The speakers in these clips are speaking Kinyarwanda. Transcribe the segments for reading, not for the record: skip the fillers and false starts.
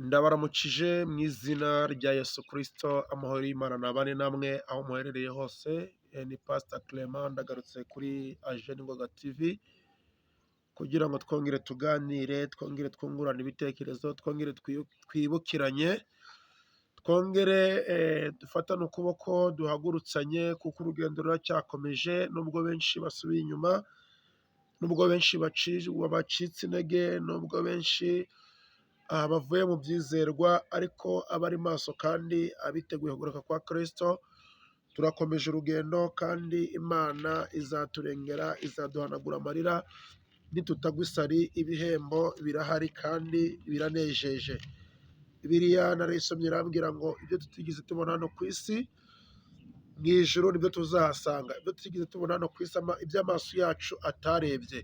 Ndabaramukije mu izina rya Yesu Kristo, amahoro y'Imana nabane namwe aho muherereye hose. Ni Pastor Clement ndagarutse kuri Ageni Ngoga TV kugira ngo twongere tuganire, twongere twungurane ibitekerezo, twongere twibukiranye, twongere dufatane ukuboko, duhagurutsanye kuko urugendo ruracyakomeje nubwo benshi basubiye inyuma, nubwo benshi bacitse intege, nubwo benshi bavuye mu byizerwa, ariko abari maso kandi abiteguye kugaruka kwa Kristo, turakomeje urugendo kandi Imana izaturengera, izaduhanagura amarira, nitutagwa isari ibihembo birahari kandi biranejeje. Bibiliya narayisomye irambwira ngo ibyo tutigeze tubona hano ku isi, mu ijuru nibyo tuzahasanga. Ibyo tutigeze tubona hano ku isi, iby'amaso yacu atarebye.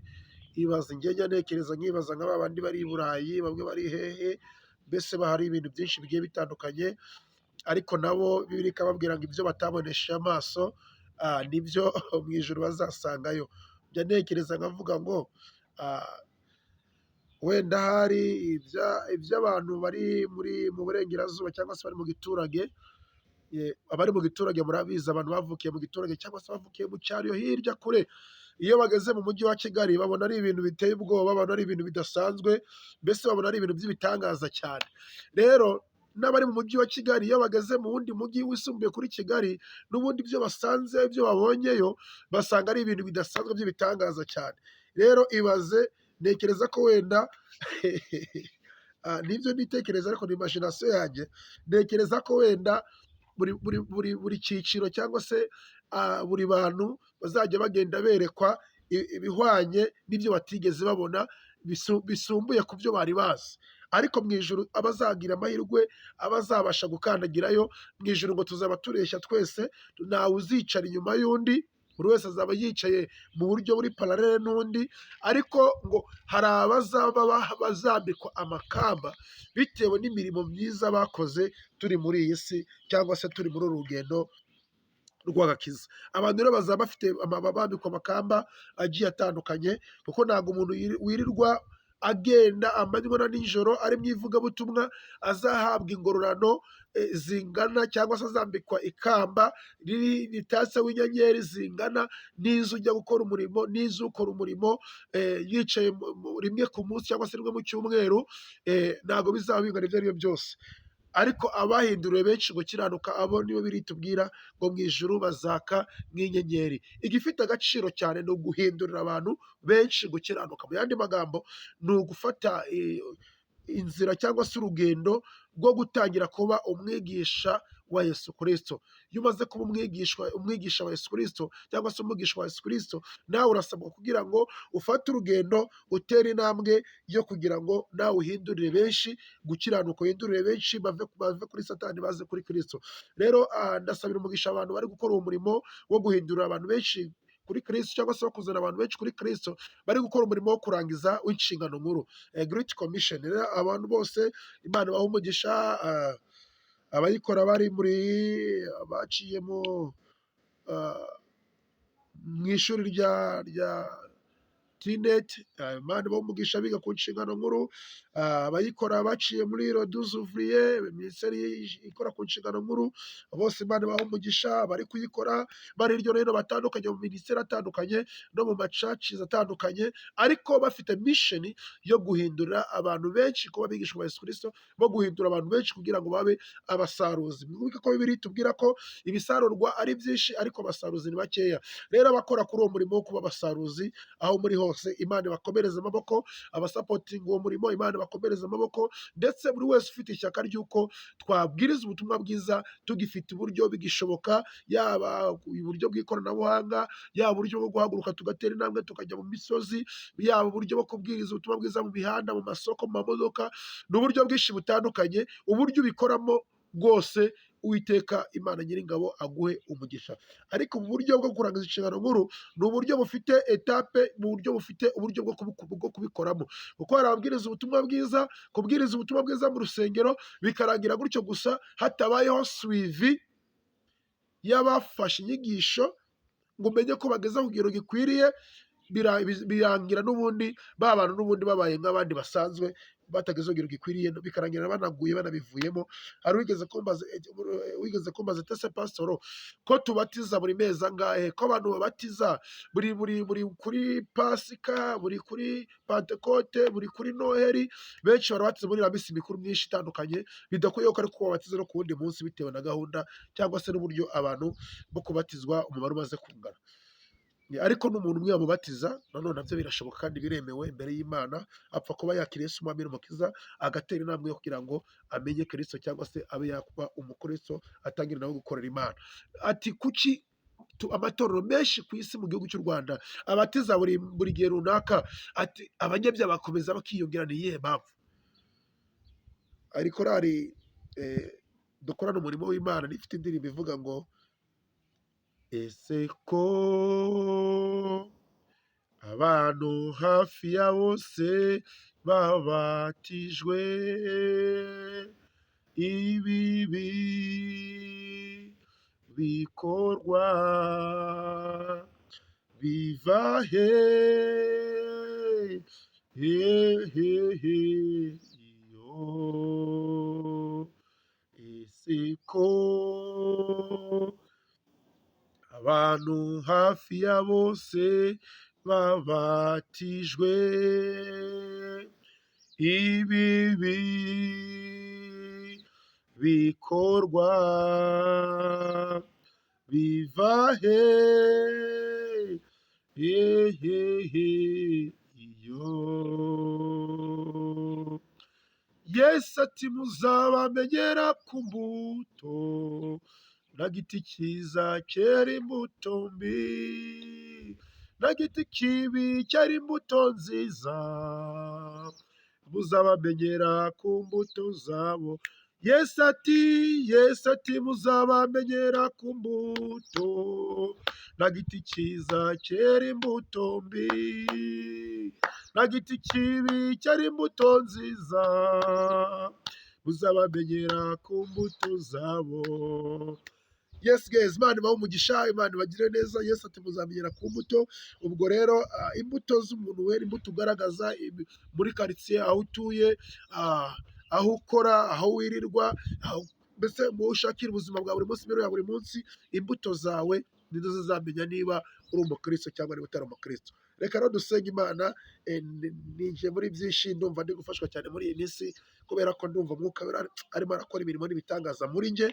Ibaza njya ntekereza nkibaza nka ba bandi bari i Burayi, bamwe bari hehe, mbese bahari ibintu byinshi bigiye bitandukanye, ariko nabo Bibiliya ikababwira ngo ibyo batabonesheje amaso nibyo mu ijuru bazasangayo. Njya ntekereza nkavuga ngo wenda hari iby'abantu bari mu burengerazuba cyangwa se bari mu giturage, abari mu giturage murabizi, abantu bavukiye mu giturage cyangwa se bavukiye mu cyaro hirya kure, iyo bageze mu mujyi wa Kigali babona ari ibintu biteye ubwoba, babona ari ibintu bidasanzwe, mbese babona ari ibintu by'ibitangaza cyane. Rero n'abari mu mujyi wa Kigali iyo bageze mu wundi mujyi wisumbuye kuri Kigali, n'ubundi ibyo basanze, ibyo babonyeyo basanga ari ibintu bidasanzwe by'ibitangaza cyane. Rero ibaze, ntekereza ko wenda nibyo nitekereza ariko ni imagination yanjye, ntekereza ko wenda buri cyiciro cyangwa se buri bantu bazajya bagenda berekwa ibihwanye n'ibyo batigeze babona, bisumbuye ku byo bari bazi. Ariko mu ijuru abazagira amahirwe, abazabasha gukandagirayo mu ijuru, ngo tuzaba tureshya twese, ntawe uzicara inyuma y'undi, buri wese azaba yicaye mu buryo buri paralele n'undi, ariko ngo hari bazambikwa amakamba bitewe n'imirimo myiza bakoze turi muri iyi si, cyangwa se turi muri uru rugendo rw'agakiza. Abantu rero bazaba bambikwa amakamba agiye atandukanye, kuko ntabwo umuntu wirirwa agenda amanywa na nijoro ari mu ivugabutumwa azahabwa ingororano zingana, cyangwa se azambikwa ikamba ritatseho inyenyeri zingana n'izo ujya gukora umurimo, n'izo ukora umurimo yicaye rimwe ku munsi cyangwa se rimwe mu cyumweru, ntabwo bizaba bingana ibyo ari byo byose. Ariko abahinduriwe benshi gukiranuka, abo nibo biritubwira ngo mu ijuru bazaka nk'inyenyeri. Igifite agaciro cyane ni uguhindurira abantu benshi gukiranuka. Mu yandi magambo, ni ugufata inzira cyangwa se urugendo rwo gutangira kuba umwigisha wa Yesu Kristo. Iyo umaze kuba umwigisha wa Yesu Kristo cyangwa se umwigisha wa Yesu Kristo, nawe urasabwa kugira ngo ufate urugendo, utere intambwe yo kugira ngo nawe uhindurire benshi gukiranuka, uhindurire benshi bave kuri Satani baze kuri Kristo. Rero ndasabira umugisha abantu bari gukora uwo murimo wo guhindurira abantu benshi kuri Kristo, cyangwa se kuzana abantu benshi kuri Kristo, bari gukora umurimo wo kurangiza w'inshingano nkuru, Great Commission. Rero abantu bose Imana ibahe umugisha, abayikora bari baciye mu ishuri rya TNET, Imana ibahe umugisha biga ku nshingano nkuru, abayikora baciye muri Rodus Ouvrier, minisiteri ikora ku nshingano nkuru, bose Imana ibahe umugisha. Bari kuyikora bari hirya no hino batandukanye, mu minisiteri atandukanye no mu macacizi atandukanye, ariko bafite mission yo guhindurira abantu benshi, kuba abigishwa ba Yesu Kristo, bo guhindura abantu benshi kugira ngo babe abasaruzi. Mwibuke ko Bibiliya itubwira ko ibisarurwa ari byinshi ariko abasaruzi ni bakeya. Rero abakora kuri uwo murimo wo kuba abasaruzi aho muri hose, Imana ibakomereze amaboko, abasapotinga uwo murimo Imana ibakomereze amaboko, ndetse buri wese ufite ishyaka ry'uko twabwiriza ubutumwa bwiza tugifite uburyo bigishoboka, yaba uburyo bw'ikoranabuhanga, yaba uburyo bwo guhaguruka tugatera intambwe tukajya mu misozi, yaba uburyo bwo kubwiriza ubutumwa bwiza mu mihanda, mu masoko, mu mamodoka, n'uburyo bwinshi butandukanye. Uburyo ubikoramo bwose, Uwiteka Imana Nyiringabo aguhe umugisha. Ariko mu buryo bwo kurangiza inshingano nkuru, ni uburyo bufite etape, mu buryo bufite uburyo bwo kubikoramo, kuko hari ababwiriza ubutumwa bwiza, kubwiriza ubutumwa bwiza mu rusengero bikarangira gutyo gusa, hatabayeho suivi y'abafashe inyigisho ngo umenye ko bageze ku kigero gikwiriye, birangira n'ubundi ba bantu n'ubundi babaye nk'abandi basanzwe, batagize urugero gikwiriye bikarangira banaguye banabivuyemo. Hari wigeze kumbaza ati ese pasitoro ko tubatiza buri mezi angahe, ko abantu babatiza buri kuri pasika, buri kuri pantekote, buri kuri noheri, benshi barabatiza muri iriya minsi mikuru myinshi itandukanye, bidakwiye ko ariko babatiza no ku wundi munsi bitewe na gahunda cyangwa se n'uburyo abantu bo kubatizwa umubare umaze kungana. Ariko n'umuntu umwe yamubatiza nanone nabyo birashoboka kandi biremewe imbere y'Imana, apfa kuba yakiriye Yesu umwami n'umukiza, agatera intambwe yo kugira ngo amenye Kristo cyangwa se abe yakuba umukristo, atangire nawe gukorera Imana. Ati kuki amatorero menshi ku isi mu gihugu cy'u Rwanda abatiza buri gihe runaka, ati abanyabyaha bakomeza bakiyongera, ni iyihe mpamvu? Ari korali dukorana umurimo w'Imana ifite indirimbo ivuga ngo ese ko abantu hafi ya bose babatijwe, ibibi bikorwa biva he iyo, ese ko abantu hafi ya bose babatijwe, ibibi bikorwa biva he iyo. Yesu ati muzabamenyera ku mbuto, na giti cyiza cyera imbuto mbi, na giti kibi cyera imbuto nziza, muzabamenyera ku mbuto zabo. Yesu ati muzabamenyera ku mbuto, na giti cyiza cyera imbuto mbi, na giti kibi cyera imbuto nziza, muzabamenyera ku mbuto zabo. Yes guys, Imana ibahe umugisha, Imana ibagire neza. Yesu ati muzamenyera ku mbuto. Ubwo rero imbuto z'umuntu wera, imbuto ugaragaza muri karitsiye, aho utuye, aho ukora, aho wirirwa, mbese mu ushakira ubuzima bwa buri munsi, imibereho ya buri munsi, imbuto zawe nizo zizamenya niba uri umukristo cyangwa niba utari umukristo. Reka rero dusenge Imana. Ninjiye muri byinshi, ndumva ndi gufashwa cyane muri iyi minsi, kubera ko ndumva Mwuka Wera arimo arakora imirimo n'ibitangaza muri njye.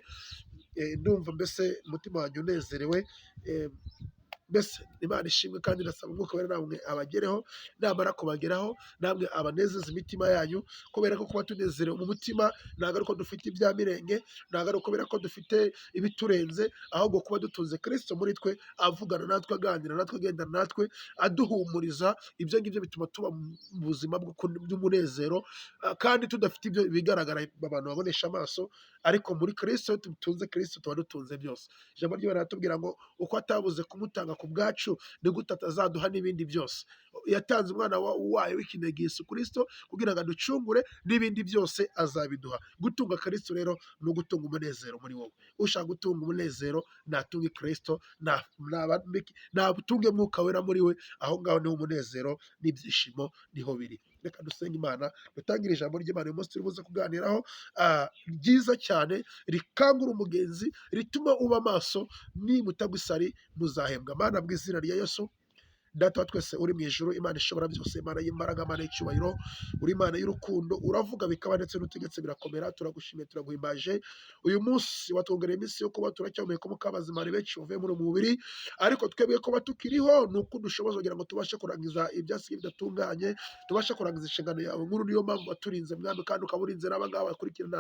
Ndumva mbese umutima wanjye unezerewe, mbese Imana ishimwe, kandi ndasaba Umwuka Wera namwe abagereho, namara kubageraho namwe abanezeza imitima yanyu, kubera ko kuba tunezerewe mu mutima ntabwo ari uko dufite ibya mirenge, ntabwo ari ukubera ko dufite ibiturenze, ahubwo kuba dutunze Kristo muri twe, avugana natwe, aganira natwe, agendana natwe, aduhumuriza. Ibyo ngibyo bituma tuba mu buzima bw'umunezero, kandi tudafite ibyo bigaragara abantu babonesha amaso, ariko muri Kristo, dutunze Kristo, tuba dutunze byose. Ijambo ry'Imana riratubwira ngo uko atabuze kumutanga ku bwacu, ni gute atazaduha n'ibindi byose. Yatanze umwana wayo w'ikinege Yesu Kristo kugira ngo aducungure, n'ibindi byose azabiduha. Gutunga Kristo rero ni ugutunga umunezero muri wowe. Ushaka gutunga umunezero natunge Kristo, natunge Mwuka Wera muri we, aho ngaho niho umunezero n'ibyishimo niho biri. Reka dusenge Imana, dutangire ijambo ry'Imana uyu munsi turi buze kuganiraho, ryiza cyane, rikangura umugenzi, rituma uba maso, nimutagwa isari muzahembwa. Mana, mu izina rya Yesu, Data wa twese uri mu ijuru, Imana ishobora byose, Imana y'imbaraga, Imana y'icyubahiro, uri Imana y'urukundo, uravuga bikaba ndetse n'utegetse birakomera. Turagushimiye, turaguhimbaje. Uyu munsi watwongereye iminsi yo kuba turacyahumeka umwuka w'abazima benshi uvuye muri mubiri, ariko twebwe kuba tukiriho ni uko dushoboza kugira ngo tubashe kurangiza ibyasigaye bidatunganye, tubashe kurangiza inshingano yawe nkuru. Niyo mpamvu waturinze Mwami, kandi ukaba urinze n'abangaba bakurikirana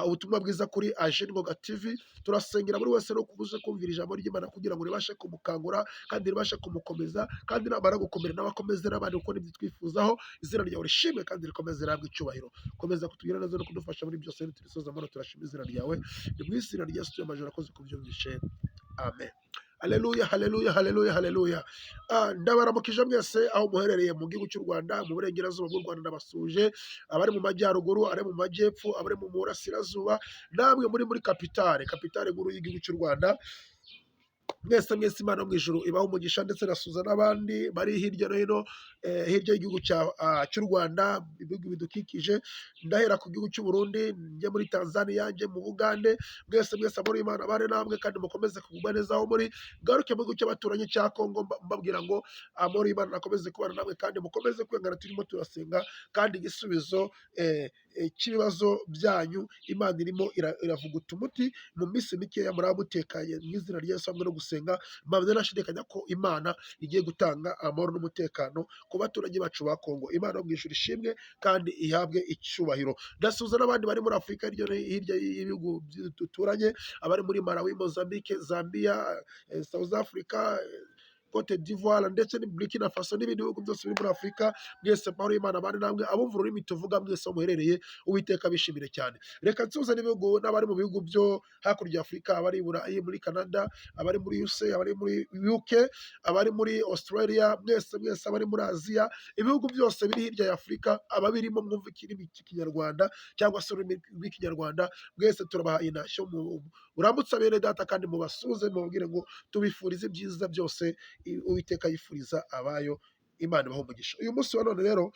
ubutumwa bwiza kuri Ajengoga TV. Turasengera buri wese no kubuze kumvira ijambo ry'Imana kugira ngo ribashe kumukangura kandi ribashe kumukomeza, kandi namara gukomera n'abakomeze n'abandi uko nibyo twifuzaho. Izina ryawe rishimwe kandi rikomeze rihabwe icyubahiro. Komeza kutugira neza no kudufasha muri byose, turisoza amara turashima izina ryawe. Ni mu izina rya Yesu amajoro akoze kubyumvishe. Amen. Haleluya, haleluya, haleluya, haleluya. Ndabaramukije mwese aho muherereye mu gihugu cy'u Rwanda, mu burengerazuba bw'u Rwanda ndabasuje, abari mu majyaruguru, abari mu majyepfo, abari mu burasirazuba, namwe muri kapitale nkuru y'igihugu cy'u Rwanda. mwese mwese Imana yo mu ijuru ibaha umugisha, ndetse nasuza n'abandi bari hirya no hino, hirya y'igihugu cy'u Rwanda, ibihugu bidukikije. Ndahera ku gihugu cy'u Burundi, njye muri Tanzania, njye mu Bugande. Mwese mwese amahoro y'Imana abane namwe, kandi mukomeze kugubwa neza aho muri. Ngaruke mu gihugu cy'abaturanyi cya Kongo, mbabwira ngo amahoro y'Imana akomeze kubana namwe, kandi mukomeze kwihangana, turimo turasenga, kandi igisubizo cy'ibibazo byanyu Imana irimo iravuguta umuti. Mu minsi mikeya muraba mutekanye mu izina rya Yesu, hamwe no gusenga. Mpamya nashidikanya ko Imana igiye gutanga amahoro n'umutekano ku baturage bacu ba Kongo. Imana yo mu ijuru ishimwe kandi ihabwe icyubahiro. Ndasuhuza n'abandi bari muri Afurika hirya y'ibihugu duturanye, abari muri Malawi, Mozambique, Zambia, South Africa, Cote d'Ivoire, ndetse ni Burkina Faso, n'ibindi bihugu byose biri muri Afurika. Mwese amahoro y'Imana abane namwe, abumva ururimi tuvuga mwese aho muherereye, Uwiteka bishimire cyane. Reka nsuhuze n'ibihugu n'abari mu bihugu byo hakurya ya Afurika, abari i Burayi, muri Canada, abari muri USA, abari muri UK, abari muri Australia, mwese mwese abari muri Aziya, ibihugu byose biri hirya ya Afurika, ababirimo mwumva ikirimi cy'Ikinyarwanda cyangwa se ururimi rw'Ikinyarwanda, mwese turabahaye intashyo. Uramutse bene data, kandi mubasuhuze, mubabwire ngo tubifurize ibyiza byose Uwiteka yifuriza abayo. Imana ibahe umugisha. Uyu munsi wa none rero,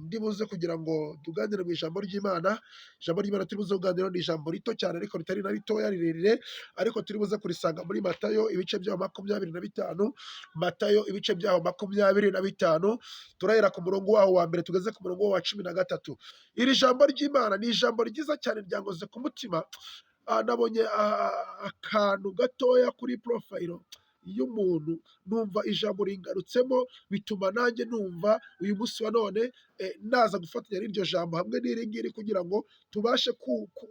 ndibuze kugira ngo tuganire mu ijambo ry'Imana. Ijambo ry'Imana turi buze kuganira ni ijambo rito cyane, ariko ritari na ritoya, rirerire, ariko turi buze kurisanga muri Matayo ibice byaho 25. Matayo ibice byaho 25. Turahera ku murongo waho wa mbere tugeze ku murongo wa 13. Iri jambo ry'Imana ni ijambo ryiza cyane, ryangoze ku mutima. Nabonye akantu gatoya kuri profile y'umuntu, numva ijambo ringarutsemo, bituma nanjye numva uyu munsi wa none naza gufatanya n'iryo jambo hamwe n'iri ngiri, kugira ngo tubashe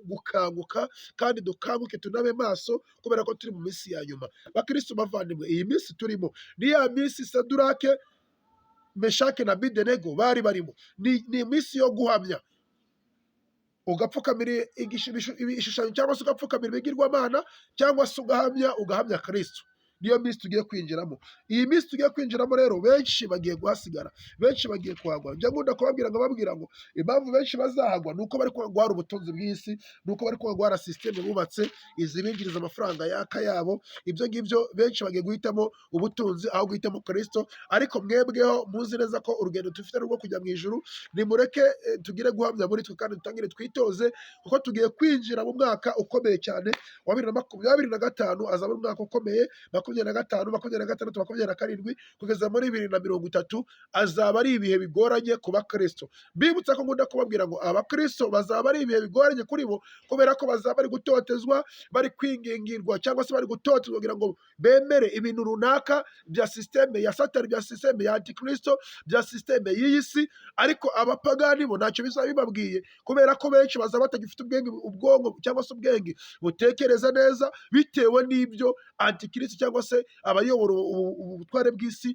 gukanguka, kandi dukanguke tunabe maso, kubera ko turi mu minsi ya nyuma. Bakristo bavandimwe, iyi minsi turimo ni ya minsi Sadurake, Meshake na Abedenego bari barimo. Ni iminsi yo guhamya, ugapfukamira ibishushanyo, cyangwa se ugapfukamira ibigirwamana, cyangwa se ugahamya Kristo. Niyo minsi tugiye kwinjiramo. Iyi minsi tugiye kwinjiramo rero, benshi bagiye guhasigara, benshi bagiye kuhagwa. Njya nkunda kubabwira ngo impamvu benshi bazahagwa ni uko bari kuhagwara ubutunzi bw'isi, ni uko bari kuhagwara sisiteme bubatse izibinjiriza amafaranga yaka yabo. Ibyo ngibyo benshi bagiye guhitamo ubutunzi aho guhitamo Kristo. Ariko mwebweho muzi neza ko urugendo dufite rwo kujya mu ijuru. Nimureke tugire guhamya muri twe, kandi dutangire twitoze, kuko tugiye kwinjira mu mwaka ukomeye cyane wa 2025. Azaba ari umwaka ukomeye. 25, 26, 27 kugeza muri 2030 azaba ari ibihe bigoranye ku bakristo. Mbibutsa ko ngunda kubabwira ngo abakristo bazaba ari ibihe bigoranye kuri bo, kubera ko bazaba bari gutotezwa, bari kwingingirwa, cyangwa se bari gutotezwa kugira ngo bemere ibintu runaka bya systeme ya Satani, bya systeme ya Antikristo, bya systeme y'iyi si. Ariko abapagani bo ntacyo bizaba bibabwiye, kubera ko benshi bazaba batagifite ubwonko cyangwa se ubwenge butekereza neza, bitewe n'ibyo Antikristo cyangwa se abayobora ubutware bw'isi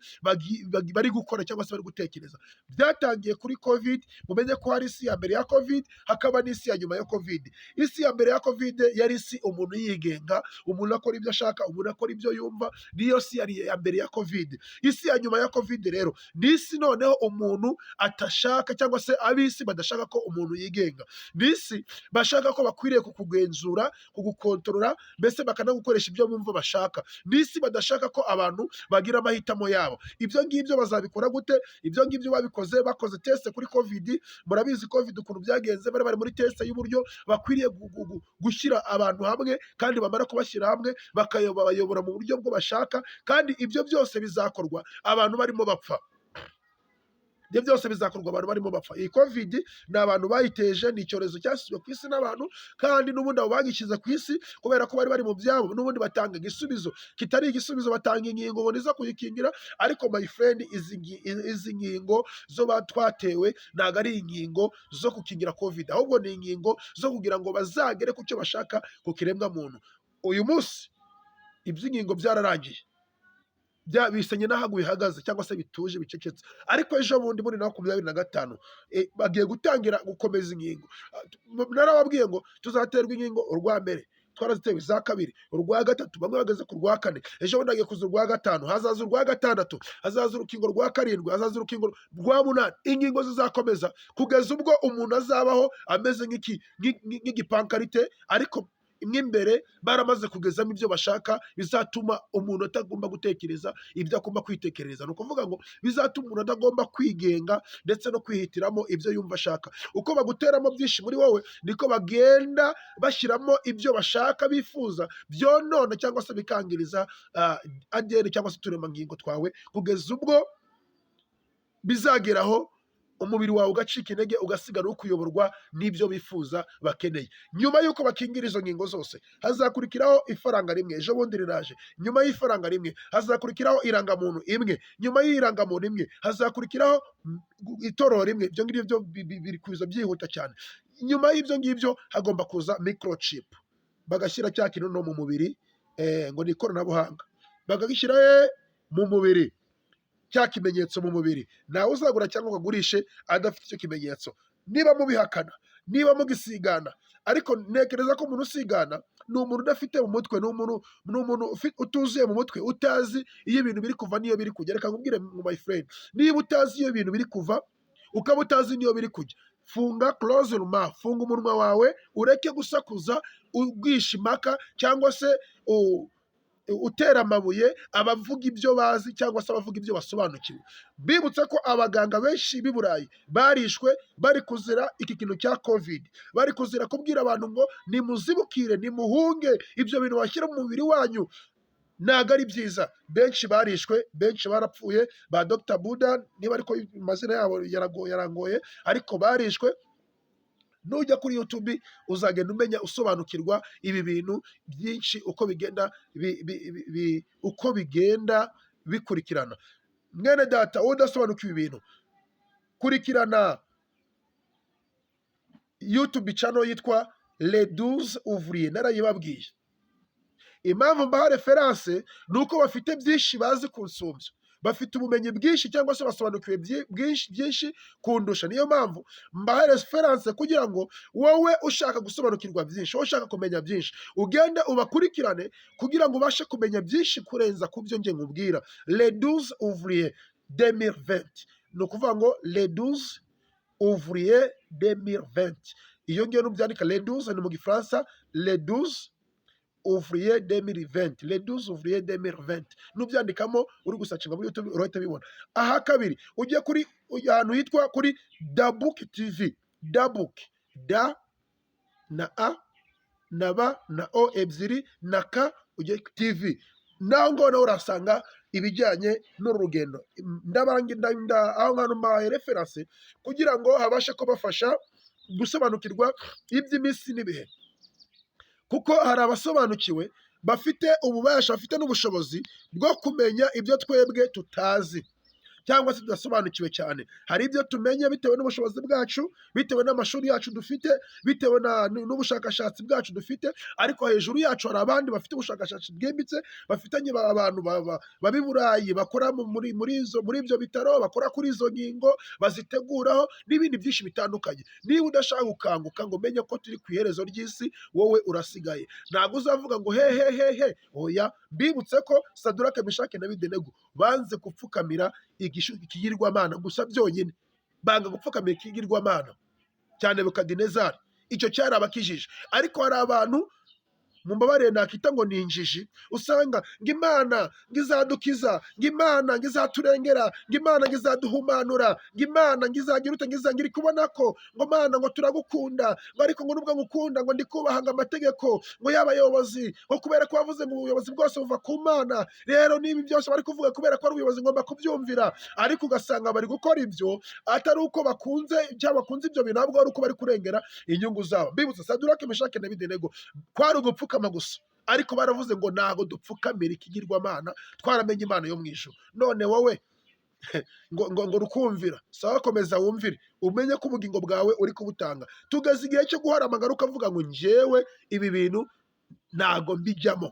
bari gukora cyangwa se bari gutekereza. Byatangiye kuri COVID. Mumenye ko hari isi ya mbere ya COVID, hakaba n'isi ya nyuma ya COVID. Isi ya mbere ya COVID yari isi umuntu yigenga, umuntu akora ibyo ashaka, umuntu akora ibyo yumva. Niyo si yari ya mbere ya COVID. Isi ya nyuma ya COVID rero ni isi noneho umuntu atashaka, cyangwa se ab'isi badashaka ko umuntu yigenga. Ni isi bashaka ko bakwiriye kukugenzura, kugukontorora, mbese bakanagukoresha ibyo bumva bashaka. Ni isi badashaka ko abantu bagira amahitamo yabo. Ibyo ngibyo bazabikora gute? Ibyo ngibyo bakoze test kuri COVID. Murabizi COVID ukuntu byagenze, bari muri test y'uburyo bakwiriye gushyira abantu hamwe, kandi bamara kubashyira hamwe bayobora mu buryo bwo bashaka, kandi ibyo byose bizakorwa abantu barimo bapfa. Ibyo byose bizakorwa abantu barimo bapfa. Iyi COVID ni abantu bayiteje, ni icyorezo cyashyizwe ku isi n'abantu, kandi n'ubundi abo bagishyize ku isi kubera ko bari mu byabo, n'ubundi batanga igisubizo kitari igisubizo, batanga inkingo ngo nizo kuyikingira. Ariko my friend, izi nkingo zo twatewe ntabwo ari inkingo zo gukingira COVID, ahubwo ni inkingo zo kugira ngo bazagere ku cyo bashaka ku kiremwa muntu. Uyu munsi iby'inkingo byararangiye, bisenye n'aho bihagaze, cyangwa se bituje bicecetse. Ariko ejo bundi muri 2025 bagiye gutangira gukomeza inkingo. Narababwiye ngo tuzaterwa inkingo urwa mbere, twarazitewe iza kabiri, urwa gatatu, bamwe bageze ku rwa kane, ejo bundi hagiye kuza urwa gatanu, hazaza urwa gatandatu, hazaza urukingo rwa karindwi, hazaza urukingo rwa munani. Inkingo zizakomeza kugeza ubwo umuntu azabaho ameze nk'igipankarite, ariko imbere baramaze kugezamo ibyo bashaka, bizatuma umuntu atagomba gutekereza ibyo agomba kwitekerereza. Ni ukuvuga ngo bizatuma umuntu atagomba kwigenga ndetse no kwihitiramo ibyo yumva ashaka. Uko baguteramo byinshi muri wowe, niko bagenda bashyiramo ibyo bashaka bifuza, byonona cyangwa se bikangiriza ADN cyangwa se uturemangingo twawe, kugeza ubwo bizageraho umubiri wawe ugacika intege, ugasigara uri kuyoborwa n'ibyo bifuza bakeneye. Nyuma y'uko bakingira izo ngingo zose, hazakurikiraho ifaranga rimwe. Ejo bundi riraje. Nyuma y'ifaranga rimwe hazakurikiraho irangamuntu imwe. Nyuma y'irangamuntu imwe hazakurikiraho itorero rimwe. Ibyo ngibyo biri kuza byihuta cyane. Nyuma y'ibyo ngibyo hagomba kuza microchip, bagashyira cya kintu no mu mubiri, ngo ni ikoranabuhanga, bakagishyira mu mubiri, cya kimenyetso mu mubiri. Ntawe uzagura cyangwa ngo agurishe adafite icyo kimenyetso. Niba mubihakana, niba mugisigana, ariko ntekereza ko umuntu usigana ni umuntu udafite mu mutwe, ni umuntu utuzuye mu mutwe, utazi iyo ibintu biri kuva n'iyo biri kujya. Reka nkubwire my friend, niba utazi iyo ibintu biri kuva, ukaba utazi n'iyo biri kujya, funga close your mouth, funga umunwa wawe, ureke gusakuza ugisha impaka cyangwa se utera amabuye abavuga ibyo bazi cyangwa se abavuga ibyo basobanukiwe. Bibutse ko abaganga benshi b'i Burayi barishwe bari kuzira iki kintu cya covid, bari kuzira kubwira abantu ngo nimuzibukire, nimuhunge, ibyo bintu bashyira mu mubiri wanyu ntabwo ari byiza. Benshi barishwe, benshi barapfuye, ba Dr Buda, niba ariko amazina yabo yarangoye, ariko barishwe. Nujya kuri YouTube uzagenda umenya, usobanukirwa ibi bintu byinshi uko bigenda bikurikirana. Mwene data, wowe udasobanukiwe ibi bintu, kurikirana YouTube channel yitwa Les 12 Ouvriers. Narayibabwiye. Impamvu mbaha reference ni uko bafite byinshi bazi kunsumbya, bafite ubumenyi bwinshi cyangwa se basobanukiwe byinshi kundusha. Niyo mpamvu mbaha reference kugira ngo wowe ushaka gusobanukirwa byinshi, wowe ushaka kumenya byinshi, ugende ubakurikirane kugira ngo ubashe kumenya byinshi kurenza ku byo nge nkubwira. Les 12 Ouvriers 2020, ni ukuvuga ngo Les 12 Ouvriers 2020. Iyo ngiyo nubyandika Les 12 ni mu Gifaransa, Les 12 Ouvriers 2020, Les 12 Ouvriers 2020. Nubyandikamo uri gusacinga muri YouTube urahita bibona. Aha kabiri, ugiye kuri ahantu hitwa kuri Dabouk TV, Dabouk, da na a na ba na o ebyiri na ka, ugiye TV. Naho ngo urasanga ibijyanye n'urugendo. Aho ngano mbahaye reference kugira ngo habashe kubafasha gusobanukirwa iby'iminsi n'ibihe. Kuko hari abasobanukiwe, bafite ububasha, bafite n'ubushobozi bwo kumenya ibyo twebwe tutazi cyangwa se tudasobanukiwe cyane. Hari ibyo tumenya bitewe n'ubushobozi bwacu, bitewe n'amashuri yacu dufite, bitewe n'ubushakashatsi bwacu dufite, ariko hejuru yacu hari abandi bafite ubushakashatsi bwimbitse, bafitanye abantu babi Burayi bakora muri ibyo bitaro, bakora kuri izo ngingo, baziteguraho n'ibindi byinshi bitandukanye. Niba udashaka gukanguka ngo umenye ko turi ku iherezo ry'isi, wowe urasigaye. Ntabwo uzavuga ngo hehehehe, oya. Mbibutse ko Saduraka, Meshaki na Abedenego banze gupfukamira ikigirwamana gusa byonyine, banga gupfukamira ikigirwamana cyane Nebukadinezari. Icyo cyari abakijije. Ariko hari abantu mumbabarire nakita ngo ni injiji, usanga ngo Imana ngizadukiza, ngo Imana ngizaturengera, ngo Imana ngizaduhumanura, ngo Imana ngizagira ute, ngiri kubona ko ngo Mana ngo turagukunda, ngo ariko ngo nubwo ngukunda ngo ndi kubahanga amategeko ngo y'abayobozi, ngo kubera ko wavuze ngo ubuyobozi bwose buva ku Mana, rero nibi byose bari kuvuga kubera ko ari ubuyobozi ngomba kubyumvira. Ariko ugasanga bari gukora ibyo atari uko bakunze cyangwa bakunze ibyo bintu, ahubwo ari uko bari kurengera inyungu zabo. Mbibutse Saduraka, Meshaki na Abedenego kwari ugupfuka gusa, ariko baravuze ngo ntago dupfukamira ikigirwamana, twaramenye Imana yo mu ijuru. None wowe ngo rukumvira, sawa, komeza wumvire, umenye ko ubugingo bwawe uri kubutanga. Tugeze igihe cyo guharamagara ukavuga ngo njyewe ibi bintu ntago mbijyamo,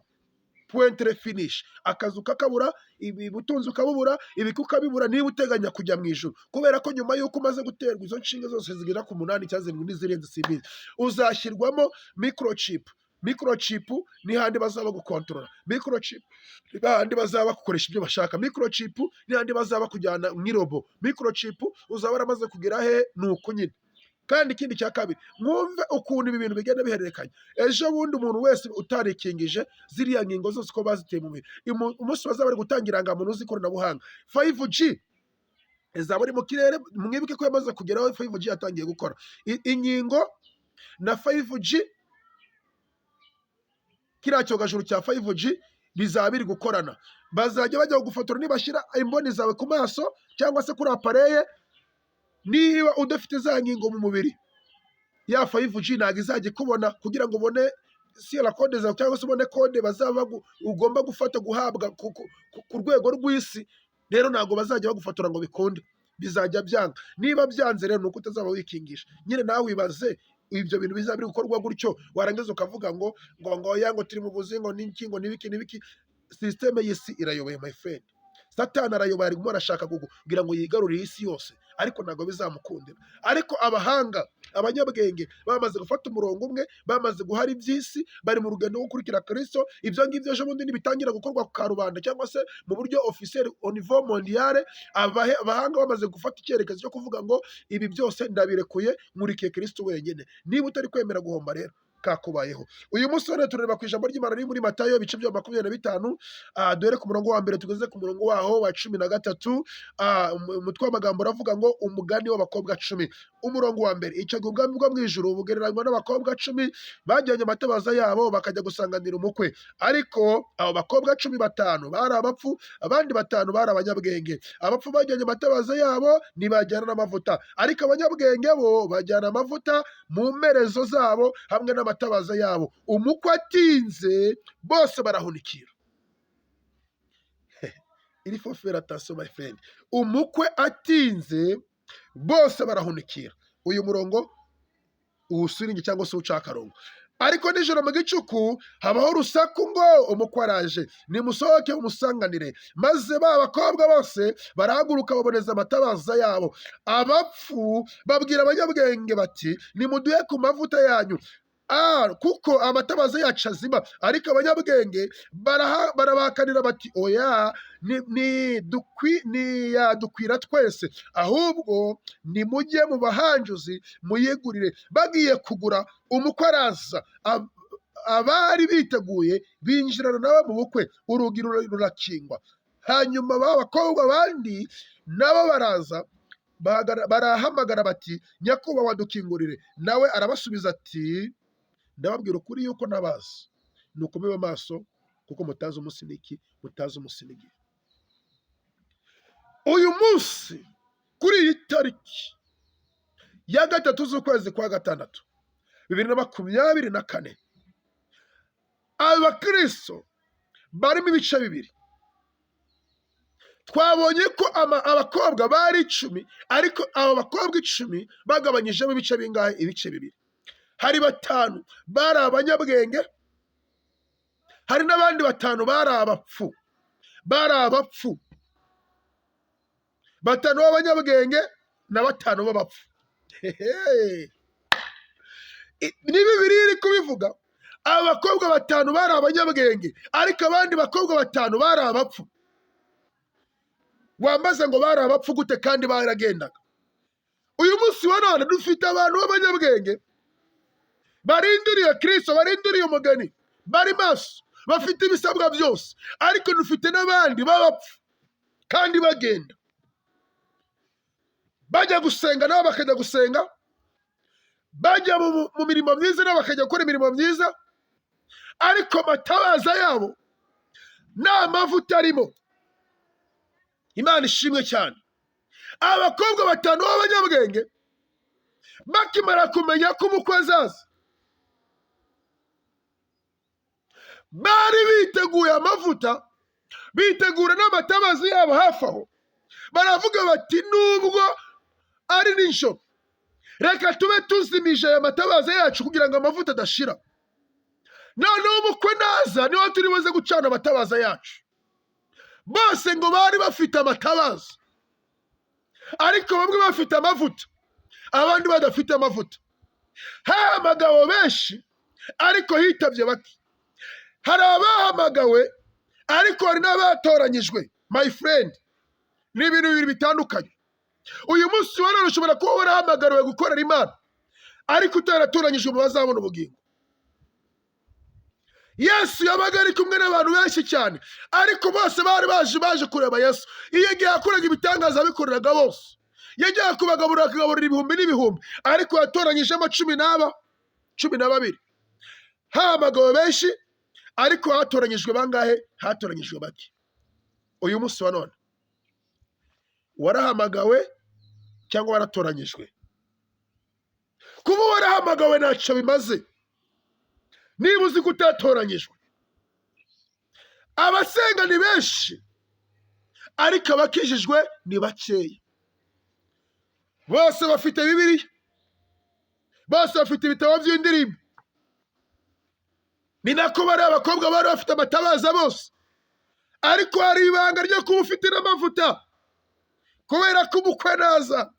pointre finish. Akazu kakabura, ubutunzi ukabubura, ibiki ukabibura, niba uteganya kujya mu ijuru. Kubera ko nyuma y'uko umaze guterwa izo nshinga zose zigera ku 8 cyangwa 7 n'izirenze simbizi, uzashyirwamo microchip. Microchip ni handi bazaba gukontorora. Microchip ni handi bazaba gukoresha ibyo bashaka. Microchip ni handi bazaba kujyana nk'irobo. Microchip uzaba waramaze kugera he nuko nyine. kandi ikindi cya kabiri, mwumve ukuntu ibi bintu bigenda bihererekanya. Ejo bundi umuntu wese utarikingije ziriya nkingo zose uko baziteye mu mubiri, umunsi bazaba bari gutangira irangamuntu z'ikoranabuhanga 5G izaba ari mu kirere. Mwibuke ko yamaze kugeraho 5G yatangiye gukora inkingo na 5G, kiriya cyogajuru cya 5G bizaba biri gukorana. Bazajya bajya gufotora nibashyira imboni zawe ku maso cyangwa se kuri apareye, niba udafite za nkingo mu mubiri, ya 5G ntabwo izajya ikubona kugira ngo ubone siyara kode zawe cyangwa se ubone kode bazaba ugomba gufata guhabwa ku rwego rw'isi. Rero ntabwo bazajya bagufotora ngo bikunde, bizajya byanga. Niba byanze rero nuko utazaba wikingisha. Nyine nawe wibaze ibyo bintu bizaba biri gukorwa gutyo, warangiza ukavuga ngo yango turi mu buzingo n'iki ngo nibiki. Systeme y'isi irayoboye my friend. Satani arayoboye, arimo arashaka kugira ngo yigarurire isi yose, ariko ntabwo bizamukundira. Ariko abahanga, abanyabwenge bamaze gufata umurongo umwe, bamaze guhara iby'isi, bari mu rugendo rwo gukurikira Kristo. Ibyo ngibyo ejo bundi nibitangira gukorwa ku karubanda cyangwa se mu buryo officiel au niveau mondial, abahanga bamaze gufata icyerekezo cyo kuvuga ngo ibi byose ndabirekuye, nkurikiye Kristo wenyine. Niba utari kwemera guhomba rero kakubayeho. Uyu munsi rero tureba ku ijambo ry'Imana riri muri Matayo ibice bya 25, duhere ku murongo wa mbere tugeze ku murongo waho wa 13. Umutwe w'amagambo uravuga ngo umugani w'abakobwa 10. Umurongo wa mbere, icyo ubwami bwo mu ijuru bugereranywa n'abakobwa 10 bajyanye amatabaza yabo bakajya gusanganira umukwe. Ariko abo bakobwa 10 batanu bari abapfu, abandi batanu bari abanyabwenge. Abapfu bajyanye amatabaza yabo ntibajyana n'amavuta, ariko abanyabwenge bo bajyana amavuta mu mperezo zabo hamwe n'amatabaza yabo. Umukwe atinze bose barahunikira. Iri fofera attention my friend. Umukwe atinze bose barahunikira. Uyu murongo uwusiringi cyangwa se ucakarongo. Ariko nijoro mu gicuku habaho urusaku ngo umukwe araje, nimusohoke umusanganire. Maze ba bakobwa bose barahaguruka baboneza amatabaza yabo. Abapfu babwira abanyabwenge bati nimuduhe ku mavuta yanyu, kuko amatabaza yacu azima. Ariko abanyabwenge barabakanira bati oya, dukwira twese, ahubwo nimujye mu bahanjuzi muyigurire. Bagiye kugura, umukwe araza, abari biteguye binjirana nawe mu bukwe, urugi rurakingwa. Hanyuma b'abakobwa bandi nabo baraza, barahamagara bati nyakubahwa dukingurire. Nawe arabasubiza ati ndababwira ukuri yuko nabazi, nuko mube maso kuko mutazi umunsi n'iki, mutazi umunsi n'igihe. Uyu munsi kuri iyi tariki ya 3 z'ukwezi kwa 6 2024, abakristo barimo ibice bibiri. Twabonye ko abakobwa bari 10, ariko abo bakobwa 10 bagabanyijemo ibice bingahe? Ibice bibiri. Hari 5 bari abanyabwenge, hari n'abandi 5 bari abapfu. 5 b'abanyabwenge na 5 b'abapfu. Ni Bibiliya iri kubivuga. Abakobwa 5 bari abanyabwenge, ariko abandi bakobwa 5 bari abapfu. Wambaza ngo bari abapfu gute kandi baragendaga? Uyu munsi wa none dufite abantu b'abanyabwenge barindiriye Kristo, barindiriye umugani, bari maso, bafite ibisabwa byose. Ariko dufite n'abandi b'abapfu kandi bagenda, bajya gusenga nabo bakajya gusenga, bajya mu mirimo myiza nabo bakajya gukora imirimo myiza, ariko amatabaza yabo nta mavuta arimo. Imana ishimwe cyane. Abakobwa 5 b'abanyabwenge bakimara kumenya ko umukwe azaza, bari biteguye amavuta, bitegura n'amatabaza yabo hafi aho. Baravuga bati nubwo ari nijoro, reka tube tuzimije aya matabaza yacu kugira ngo amavuta adashira. Noneho umukwe naza niho turi buze gucana amatabaza yacu. Bose ngo bari bafite amatabaza, ariko bamwe bafite amavuta, abandi badafite amavuta. Hari abagabo benshi ariko hitabye bake. Hari abahamagawe ariko hari n'abatoranyijwe. My friend, ni ibintu bibiri bitandukanye. Uyu munsi wa none ushobora kuba warahamagariwe gukorera Imana, ariko utaratoranyijwe mu bazabona ubugingo. Yesu yabaga ari kumwe n'abantu benshi cyane, ariko bose bari baje kureba Yesu. Iyo igihe yakoraga ibitangaza abikoreraga bose, yajyaga kubagaburira akagaburira ibihumbi n'ibihumbi, ariko yatoranyijemo 12. Hamagawe benshi, ariko hatoranyijwe bangahe? Hatoranyijwe bake. Uyu munsi wa none warahamagawe cyangwa waratoranyijwe? Kuba warahamagawe ntacyo bimaze niba uzi ko utatoranyijwe. Abasenga ni benshi, ariko abakijijwe ni bakeya. Bose bafite Bibiliya, bose bafite ibitabo by'indirimbo. Ni nako bari abakobwa bari bafite amatabaza bose, ariko hari ibanga ryo kuba ufite n'amavuta kubera ko umukwe naza.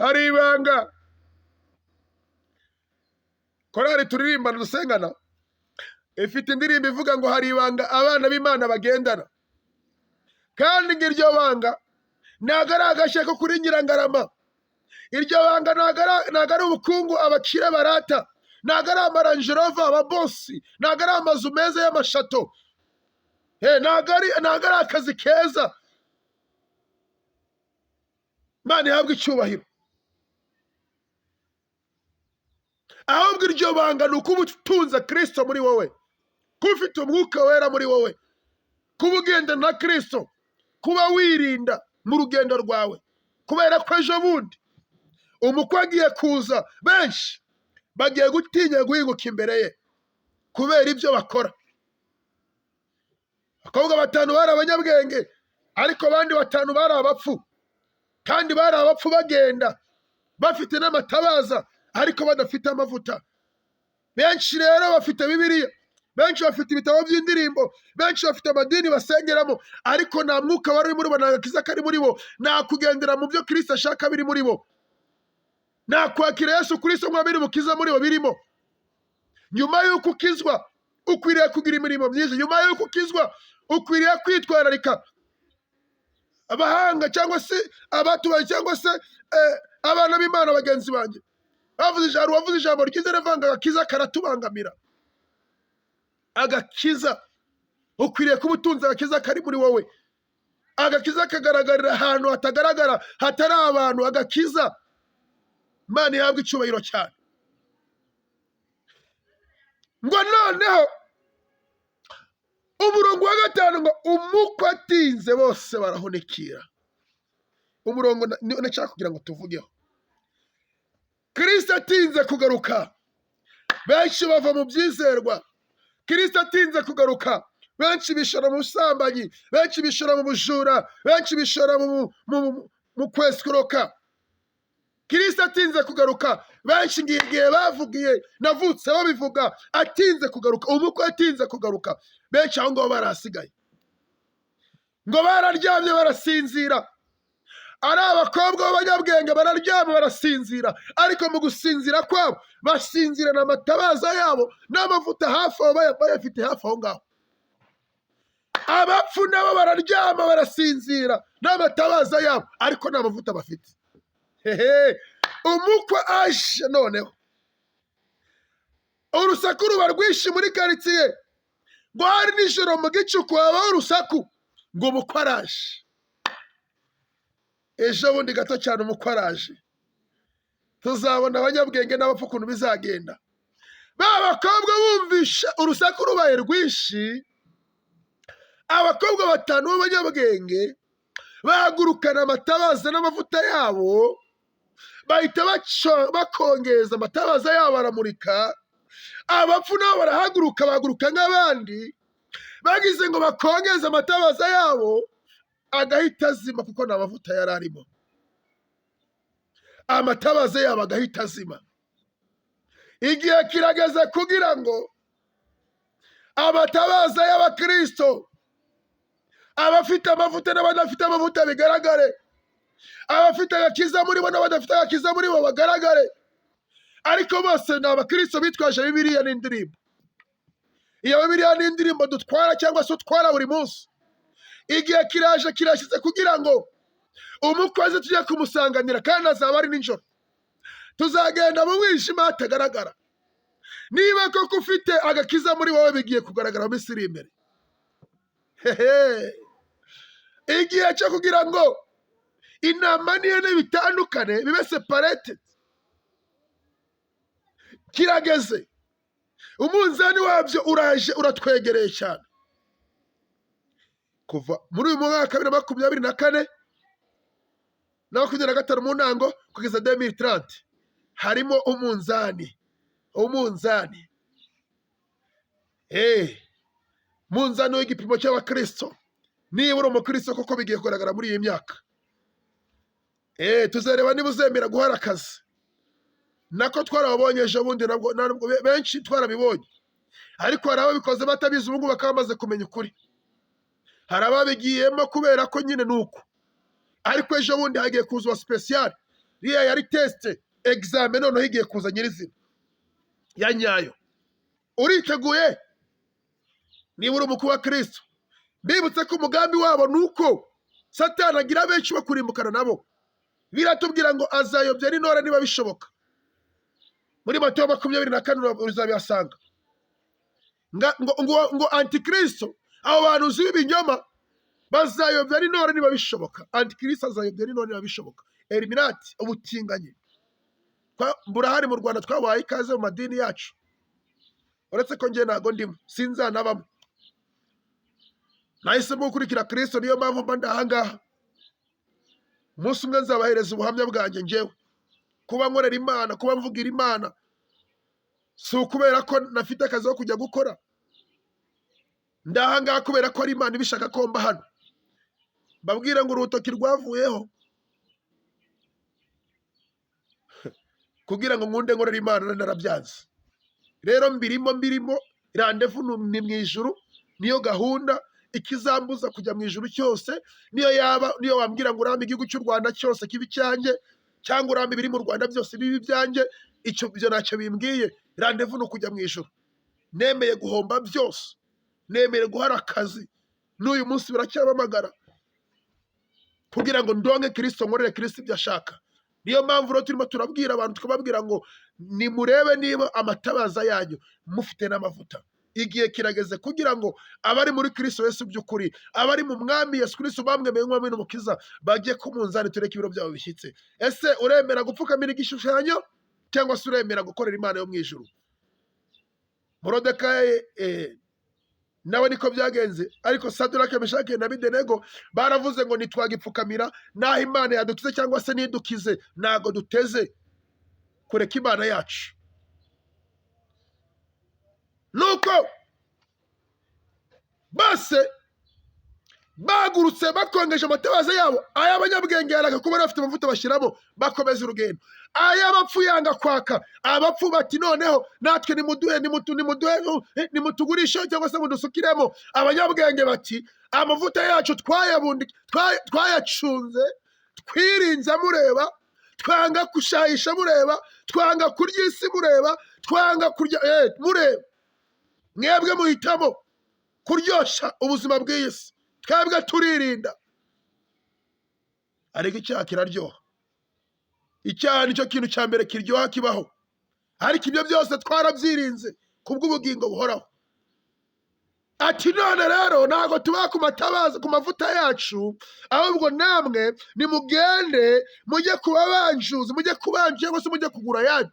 Hari ibanga. Korari turirimbana dusengana ifite indirimbo ivuga ngo hari ibanga abana b'Imana bagendana, kandi ngiryo banga ntago ari agashya ko kuri Nyirangarama. Iryo banga ntago ari ubukungu abakire barata, ntago ari amaranjerova ababosi, ntago ari amazu meza y'amashato, ntago ari akazi keza. Imana ihabwe icyubahiro. Ahubwo iryo banga ni ukuba utunze Kristo muri wowe, kuba ufite umwuka wera muri wowe, kuba ugenda na Kristo, kuba wirinda mu rugendo rwawe, kubera ko ejo bundi umukwe agiye kuza, benshi bagiye gutinya guhinguka imbere ye kubera ibyo bakora. Abakobwa 5 bari abanyabwenge, ariko abandi 5 bari abapfu, kandi bari abapfu bagenda bafite n'amatabaza ariko badafite amavuta. Benshi rero bafite Bibiliya, benshi bafite ibitabo by'indirimbo, benshi bafite amadini basengeramo, ariko nta mwuka wari muri bo, nta gakiza kari muri bo, nta kugendera mu byo Kristo ashaka biri muri bo, nta kwakira Yesu Kristo mwabiri mukiza muri bo birimo. Nyuma y'uko ukizwa ukwiriye kugira imirimo myiza. Nyuma y'uko ukizwa ukwiriye kwitwararika abahanga cyangwa se abatubaye cyangwa se abana b'Imana bagenzi banjye. Wavuze ijambo ryiza rivanga agakiza karatubangamira. Agakiza ukwiriye kuba utunze agakiza kari muri wowe. Agakiza kagaragarira ahantu hatagaragara, hatari abantu. Agakiza Imana ihabwe icyubahiro cyane. Ngo noneho umurongo wa 5 ngo umukwe atinze bose barahunikira. Umurongo nashaka kugira ngo tuvugeho. Kristo atinze kugaruka, benshi bava mu byizerwa. Kristo atinze kugaruka, benshi bishora mu busambanyi, benshi bishora mu bujura, benshi bishora mu kweskuroka. Kristo atinze kugaruka, benshi ngiye bavugiye, navutse babivuga, atinze kugaruka. Umukwe atinze kugaruka, benshi aho ngo barasigaye, ngo bararyamye barasinzira. Ari abakobwa b'abanyabwenge bararyama barasinzira, ariko mu gusinzira kwabo basinzirana amatabaza yabo n'amavuta hafi aho, bayafite hafi aho ngaho. Abapfu nabo bararyama barasinzira n'amatabaza yabo, ariko nta mavuta bafite. Umukwe aje noneho, urusaku ruba rwinshi muri karitsiye, ngo hari nijoro mu gicuku habaho urusaku, ngo umukwe araje. Ejo bundi gato cyane umukwe araje, tuzabona abanyabwenge n'abapfu ukuntu bizagenda. Ba bakobwa bumvisha urusaku rubaye rwinshi, abakobwa 5 b'abanyabwenge bahagurukana amatabaza n'amavuta yabo, bahita bakongeza amatabaza yabo baramurika. Abapfu nabo barahaguruka, bahaguruka nk'abandi, bagize ngo bakongeze amatabaza yabo, agahita azima kuko nta mavuta yari arimo. Amatabaza yabo agahita azima. Igihe kirageze kugira ngo amatabaza y'Abakristo, abafite amavuta n'abadafite amavuta bigaragare, abafite agakiza muri bo n'abadafite agakiza muri bo bagaragare. Ariko bose ni Abakristo bitwaje Bibiliya n'indirimbo. Iyo Bibiliya n'indirimbo dutwara cyangwa se utwara buri munsi, igihe kiraje kirashize kugira ngo umukozi tujye kumusanganira kandi azaba ari nijoro. Tuzagenda mu mwijima hatagaragara. Niba koko ufite agakiza muri wowe bigiye kugaragara mu minsi iri imbere. Igihe cyo kugira ngo intama n'ihene bitandukane bibe separated kirageze. Umunzani wabyo uraje uratwegereye cyane. Kuva muri uyu mwaka wa 2024 na 2025 mu ntango kugeza 2030 harimo umunzani. Munzani w'igipimo cy'abakristo. Niba uri umukristo koko bigiye kugaragara muri iyi myaka. Tuzareba niba uzemera guhara akazi. Nako twarabonye ejo bundi nabwo benshi twarabibonye. Ariko hari ababikoze batabizi ubu ngubu bakaba bamaze kumenya ukuri. Hari ababigiyemo kubera ko nyine nuko. Ariko ejo bundi hagiye kuzwa special. Riya yari test examen noneho igiye kuza nyirizina ya nyayo. Uriteguye? Niba uri umukuru wa Kristo, bibutse ko umugambi wabo nuko Satani agira benshi bakurimbukana nabo. Biratubwira ngo azayobya n'intore niba bishoboka. Muri Matayo 24 uzabihasanga. Ngo antikristo, abo bantu uzi ibinyoma bazayobya n'intore niba bishoboka. Antikristo azayobya n'intore niba bishoboka. Eliminati, ubutinganye. Burahari mu Rwanda, twabaye ikaze mu madini yacu. Uretse ko ngiye ntago ndimo, sinzanabamo. Nahisemo gukurikira Kristo, niyo mpamvu mba ndahangaha. Umunsi umwe nzabahereza ubuhamya bwanjye njyewe. Kuba nkorera Imana, kuba mvugira Imana, si ukubera ko nafite akazi ko kujya gukora. Ndahangaha kubera ko ari Imana ibishaka ko mba hano. Babwira ngo urutoki rwavuyeho kugira ngo nkunde nkorera Imana narabyanze. Rero mbirimo randevu ni mu ijuru, niyo gahunda. Ikizambuza kujya mu ijuru cyose niyo wambwira ngo urambe igihugu cy'u Rwanda cyose kibi cyanjye, cyangwa urambe ibiri mu Rwanda byose bibi byanjye, ibyo ntacyo bimbwiye. Randevu ni ukujya mu ijuru. Nemeye guhomba byose, nemeye guhara akazi. N'uyu munsi biracyabamagara kugira ngo ndonke Kristo, nkorere Kristo ibyo ashaka. Niyo mpamvu rero turimo turabwira abantu, tukababwira ngo nimurebe niba amatabaza yanyu mufite n'amavuta. Igihe kirageze kugira ngo abari muri Kristo Yesu by'ukuri, abari mu mwami Yesu Kristo bamwemeye nk'umwami n'umukiza, bajye ku munzani tureke ibiro byabo bishyitse. Ese uremera gupfukamira igishushanyo cyangwa se uremera gukorera Imana yo mu ijuru? Morodekayi nawe niko byagenze. Ariko Saduraka, Meshaki na Abedenego baravuze ngo nitwagipfukamira naho Imana yadukize cyangwa se nidukize, ntago duteze kureka Imana yacu. Nuko base bagurutse bakongeje amatabaza yabo. Ay'abanyabwenge yaraga kuba bafite amavuta bashyiramo, bakomeza urugendo. Ay'abapfu yanga kwaka. Abapfu bati noneho natwe nimutugurishe cyangwa se mudusukiremo. Abanyabwenge bati amavuta yacu twayacunze, twirinze mureba, twanga kushayisha mureba, twanga kurya isi mureba, twanga kurya mureba. Mwebwe muhitamo kuryosha ubuzima bw'isi, twebwe turirinda. Ariko icyaha kiraryoha. Icyaha nicyo kintu cya mbere kiryoha kibaho. Ariko ibyo byose twarabyirinze kubw'ubugingo buhoraho. Ati none rero ntago tuba ku matabaza, ku mavuta yacu, ahubwo namwe nimugende mujye kubabanjuza, mujye kubanja cyangwa se mujye kugura yanyu.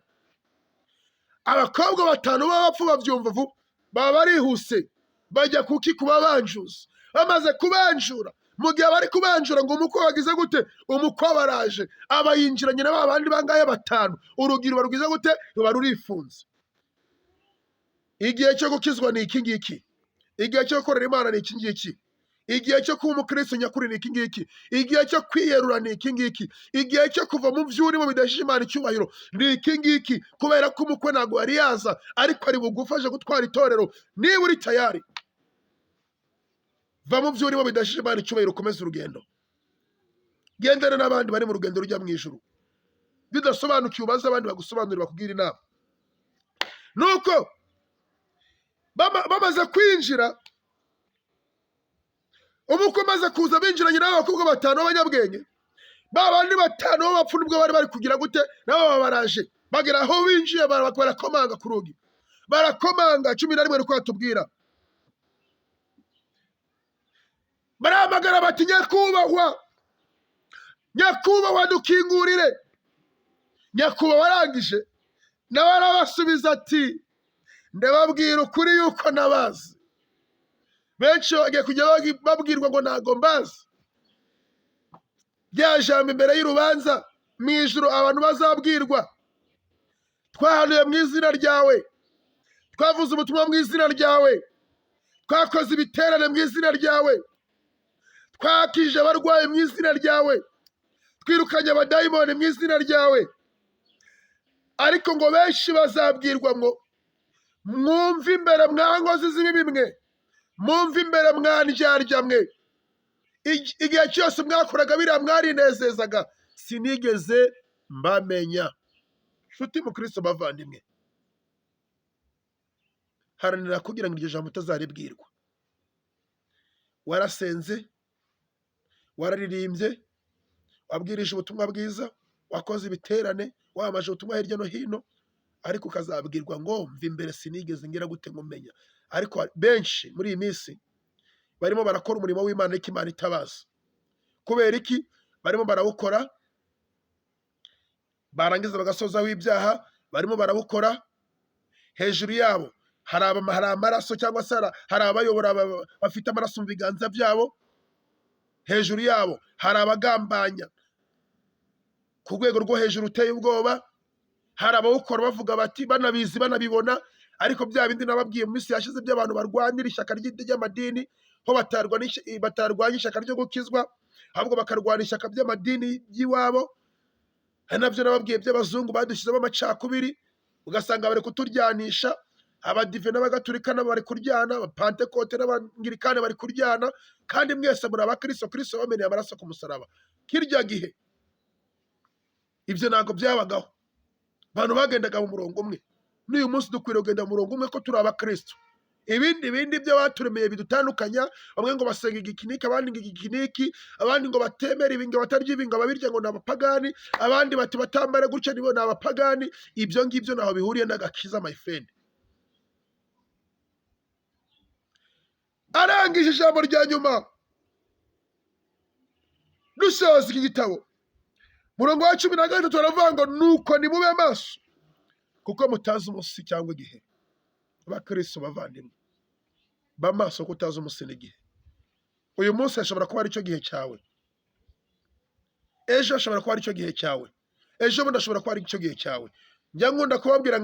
Abakobwa 5 b'abapfu babyumva vuba, baba barihuse bajya kubabanjuza. Bamaze kubanjura, mu gihe bari kubanjura ngo umukwe wagize gute, umukwe baraje abayinjiranye na babandi bangaye 5, urugiro barugize gute, ruba rurifunze. Igihe cyo gukizwa ni iki ngiki. Igihe cyo gukorera Imana ni iki ngiki. Igihe cyo kuba umukristo nyakuri ni iki ngiki. Igihe cyo kwiyerura ni iki ngiki. Igihe cyo kuva mu by'urimo bidashije Imana icyubahiro ni iki ngiki. Kubera ko umukwe ntabwo yari yaza, ariko ari bugufashe gutwara itorero. Niba uri tayari, va mu by'urimo bidashije Imana icyubahiro, ukomeze urugendo. Gendana n'abandi bari mu rugendo rujya mu ijuru. Bidasobanukiye ubaze abandi bagusobanurira, bakubwira inama. Nuko bamaze kwinjira, umukwe maze kuza binjiranye n'abakobwa 5 b'abanyabwenge, ba bandi batanu b'abapfu nibwo bari bari kugira gute nabo baba baraje bagera aho binjiye barakomanga ku rugi, barakomanga 11 niko batubwira, barahamagara bati nyakubahwa, nyakubahwa dukingurire. Nyakubahwa arangije nawe arabasubiza ati ndababwira ukuri yuko nabazi. Benshi bagiye kujya babwirwa ngo ntago mbazi. Rya jambo imbere y'urubanza mu ijuru abantu bazabwirwa, twahanuye mu izina ryawe, twavuze ubutumwa mu izina ryawe, twakoze ibiterane mu izina ryawe, twakije abarwayi mu izina ryawe, twirukanye abadayimoni mu izina ryawe. Ariko ngo benshi bazabwirwa ngo mwumve imbere mwa nkozi z'ibibi mwe, mwumve imbere mwa ndyarya mwe, igihe cyose mwakoraga biriya mwarinezezaga sinigeze mbamenya. Nshuti mu Kristo bavandimwe, haranira kugira ngo iryo jambo utazaribwirwa. Warasenze, wararirimbye, wabwirije ubutumwa bwiza, wakoze ibiterane, wamaje ubutumwa hirya no hino, ariko ukazabwirwa ngo mva imbere sinigeze ngira gute nkumenya. Ariko benshi muri iyi minsi barimo barakora umurimo w'Imana ariko Imana itabaza. Kubera iki? Barimo barawukora, barangiza bagasozaho ibyaha, barimo barawukora, hejuru yabo hari amaraso cyangwa se hari abayobora bafite amaraso mu biganza byabo, hejuru yabo hari abagambanya ku rwego rwo hejuru uteye ubwoba, hari abawukora bavuga bati banabizi banabibona, ariko bya bindi nababwiye mu minsi yashize by'abantu barwanira ishyaka ry'amadini, ho batarwanya ishyaka ryo gukizwa, ahubwo bakarwana ishyaka by'amadini by'iwabo. Hari nabyo nababwiye by'abazungu badushyizemo amacakubiri, ugasanga bari kuturyanisha, abadive n'abagatulika nabo bari kuryana, abapantekote n'abangirikane bari kuryana, kandi mwese muri abakristo, Kristo bameneye amaraso ku musaraba. Kirya gihe ibyo ntabwo byabagaho, abantu bagendaga mu murongo umwe. N'uyu munsi dukwiriye kugenda mu murongo umwe ko turi abakristo. Ibindi byo baturemeye bidutandukanya, bamwe ngo basenga igikiniki, abandi ngo igikiniki, abandi ngo batemera ibi, ngo batarya ibi, ngo ababirya ngo ni abapagani, abandi bati batambare gutya nibo ni abapagani. Ibyo ngibyo ntaho bihuriye n'agakiza, my friend. Arangije ijambo rya nyuma dusoza iki gitabo, murongo wa 13 baravuga ngo nuko nimube maso kuko mutazi umunsi cyangwa igihe. Abakristo bavandimwe, ba maso kuko utazi umunsi n'igihe. Uyu munsi ashobora kuba ari cyo gihe cyawe, ejo ashobora kuba ari cyo gihe cyawe, ejo bundi ashobora kuba ari cyo gihe cyawe. Njya nkunda kubabwira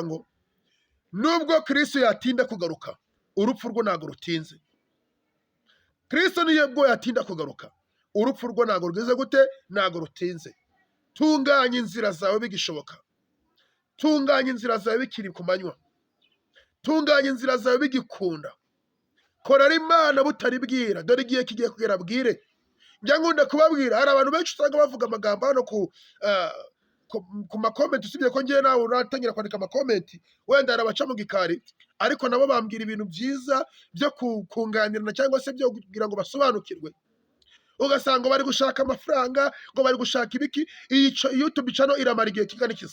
ngo nubwo Kristo yatinda kugaruka, urupfu rwo ntago rutinze. Kristo niyo bwo yatinda kugaruka, urupfu rwo ntago rugeze gute, ntago rutinze. Tunganya inzira zawe bigishoboka, tunganya inzira zawe bikiri ku manywa, tunganya inzira zawe bigikunda, korera Imana butaribwira, dore igihe kigiye kugera bwire. Njya nkunda kubabwira, hari abantu benshi usanga bavuga amagambo hano ku makomenti, usibye ko ngewe nawe uratangira kwandika amakomenti, wenda arabaca mu gikari, ariko nabo bambwira ibintu byiza byo kunganirana cyangwa se byo kugira ngo basobanukirwe. Ugasanga bari gushaka amafaranga, ngo bari gushaka ibiki, iyi YouTube channel iramara igihe kingana iki?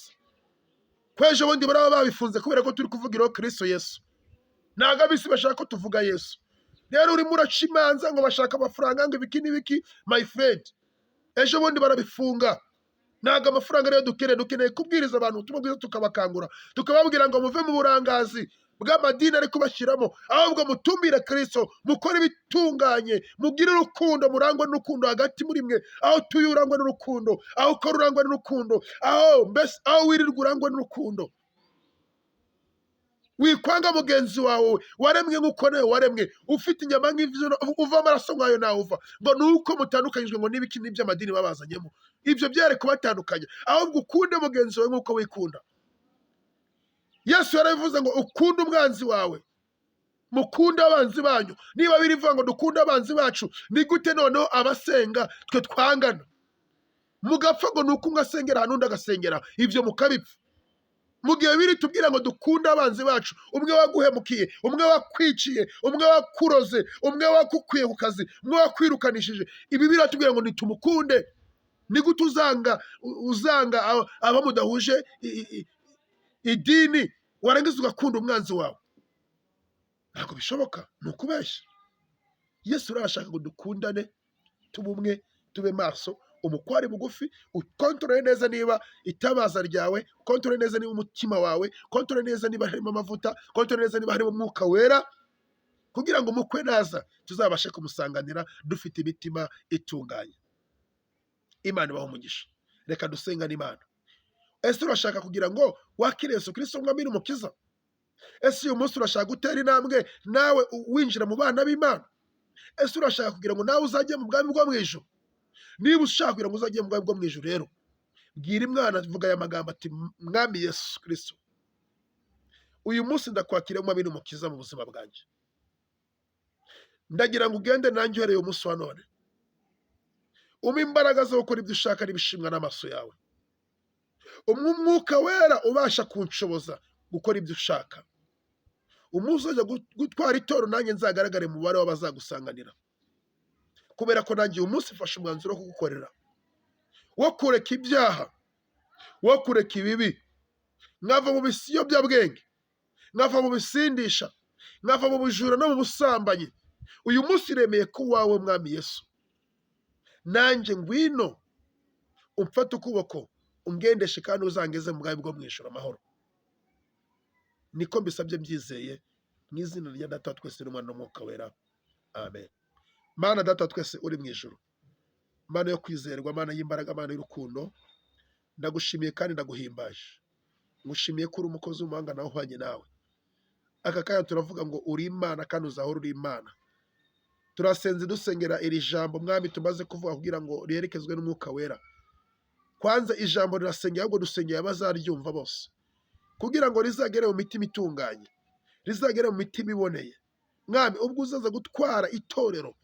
Kwejo bundi baraba babifunze kubera ko turi kuvugiraho Kristo Yesu. Ntago abisi bashaka ko tuvuga Yesu. Rero urimo uraca imanza ngo bashaka amafaranga ngo ibiki n'ibiki, my friend, ejo bundi barabifunga. Ntago amafaranga rero dukeneye kubwiriza abantu ubutumwa bwiza, tukabakangura, tukababwira ngo muve mu burangazi bw'amadini ari kubashyiramo, ahubwo mutumbire Kristo, mukore ibitunganye, mugire urukundo, murangwa n'urukundo hagati muri mwe, aho tuye urangwa n'urukundo, aho ukora urangwa n'urukundo, aho wirirwa urangwa n'urukundo. Wikwanga mugenzi wawe waremwe nk'uko nawe waremwe, ufite inyama nk'ivyo uva amaraso nk'ayo nawe uva, ngo nuko mutandukanyijwe ngo n'ibiki n'iby'amadini babazanyemo. Ibyo byare kubatandukanya, ahubwo ukunde mugenzi wawe nk'uko wikunda. Yesu yarabivuze ngo ukunde umwanzi wawe, mukunde abanzi banyu. Niba birivuga ngo dukunde abanzi bacu, ni gute noneho abasenga twe twangana? Mugapfa ngo nuko umwe asengera n'undi agasengera, ibyo mukabipfa. Mu gihe biri tubwira ngo dukunde abanzi bacu, umwe waguhemukiye, umwe wakwiciye, umwe wakuroze, umwe wakukwiye ku kazi, umwe wakwirukanishije, ibi biratubwira ngo nitumukunde. ni gute uzanga abo mudahuje idini warangiza ugakunda umwanzi wawe? Ntabwo bishoboka, ni ukubeshya. Yesu urashaka ngo dukundane, tube umwe, tube maso, umukware bugufi, ukontorore neza niba itabaza ryawe, ukontorore neza niba umutima wawe, ukontorore neza niba harimo amavuta, ukontorore neza niba harimo umwuka wera, kugira ngo umukwe naza tuzabashe kumusanganira dufite imitima itunganye. Imana ibahe umugisha. Reka dusengane Imana. Ese urashaka kugira ngo wakire Yesu Kristo umwami n'umukiza? Ese uyu munsi urashaka gutera intambwe nawe winjira mu bana b'Imana? Ese urashaka kugira ngo nawe uzajye mu bwami bwo mu ijuru? Niba ushaka kugira ngo uzajye mu bwami bwo mu ijuru rero, bwira Imana, vuga aya magambo ati: Mwami Yesu Kristo, uyu munsi ndakwakira umwami n'umukiza mu buzima bwanjye. Ndagira ngo ugende nanjye uhereye umunsi wa none. Umpa imbaraga zo gukora ibyo ushaka n'ibishimwa n'amaso yawe. Umwuka wera ubasha kunshoboza gukora ibyo ushaka. Umunsi uzajya gutwara itoro nanjye nzagaragare mu mubare w'abazagusanganira. Kubera ko nanjye uyu munsi mfashe umwanzuro wo kugukorera, wo kureka ibyaha, wo kureka ibibi, nkava mu biyobyabwenge, nkava mu bisindisha, nkava mu bujura no mu busambanyi. Uyu munsi remeye ko uwawe mwami Yesu. Nanjye ngwino umfate ukuboko ungendeshe kandi uzangeze mu bwami bwo mu ijuru amahoro. Niko mbisabye mbyizeye mu izina rya Data wa twese n'Umwana n'Umwuka wera. Amen. Mana Data wa twese uri mu ijuru, Mana yo kwizerwa, Mana y'imbaraga, Mana y'urukundo, ndagushimiye kandi ndaguhimbaje. Ngushimiye ko uri umukozi w'umuhanga nawe uhwanye nawe. Aka kanya turavuga ngo uri Imana kandi uzahora uri Imana. Turasenze dusengera iri jambo mwami tumaze kuvuga kugira ngo riherekezwe n'Umwuka wera. Kwanza ijambo rirasengera, ahubwo dusengera abazaryumva bose, kugira ngo rizagere mu mitima itunganye, rizagere mu mitima iboneye. Mwami, ubwo uzaza gutwara itorero,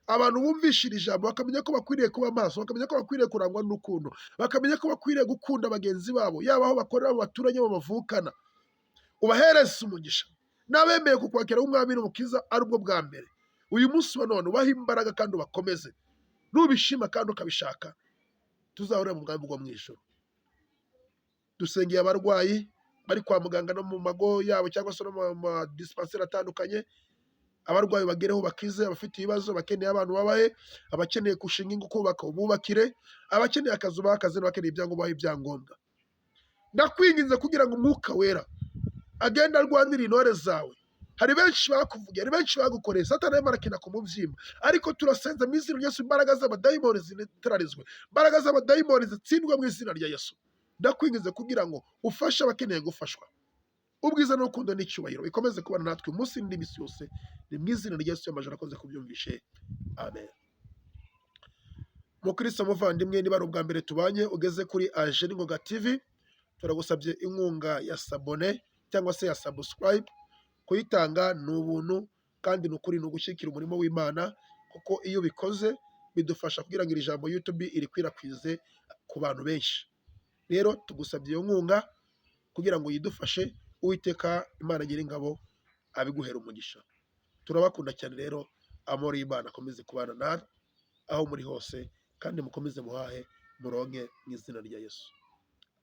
abantu bumvisha iri jambo bakamenya ko bakwiriye kuba maso, bakamenya ko bakwiriye kurangwa n'urukundo, bakamenya ko bakwiriye gukunda bagenzi babo, yaba aho bakorera, mu baturage, mu bavukana. Ubahereze umugisha. N'abemeye kukwakira umwami n'umukiza ari ubwo bwa mbere, uyu munsi wa none ubahe imbaraga kandi ubakomeze. Nubishima kandi ukabishaka, tuzahurira mu bwami bwo mu ijuru. Dusengeye abarwayi bari kwa muganga no mu mago yabo cyangwa se no mu madispenseri atandukanye. Abarwayi bagereho bakize, abafite ibibazo, abakeneye abantu babahe, abakeneye gushinga ingo kubaka ububakire, abakeneye akazi ubahe akazi, n'abakeneye ibyangombwa bahe ibyangombwa. Ndakwinginze kugira ngo Umwuka wera agende arwanira intore zawe. Hari benshi bakuvuga, hari benshi bagukoreye, Satani arimo arakina ku mubyimba, ariko turasenze mu izina rya Yesu imbaraga z'abadayimoni ziterarizwe, imbaraga z'abadayimoni zitsindwa mu izina rya Yesu. Ndakwinginze kugira ngo ufashe abakeneye gufashwa. Ubwiza n'urukundo n'icyubahiro bikomeze kubana natwe umunsi n'indi minsi yose, ni mu izina rya Yesu amajana akoze kubyumvishe. Amen. Mukristo muvandimwe, niba ari ubwa mbere tubanye ugeze kuri Angel Ngoga TV, turagusabye inkunga ya sabone cyangwa se ya subscribe. Kuyitanga ni ubuntu kandi ni ukuri, ni ugushyigikira umurimo w'Imana, kuko iyo ubikoze bidufasha kugira ngo iri jambo YouTube irikwirakwize ku bantu benshi. Rero tugusabye iyo nkunga kugira ngo yidufashe. Uwiteka Imana Nyiringabo abiguhera umugisha. Turabakunda cyane rero, amahoro y'Imana akomeze kubana nawe aho muri hose, kandi mukomeze muhahe muronke mu izina rya Yesu.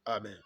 Amen.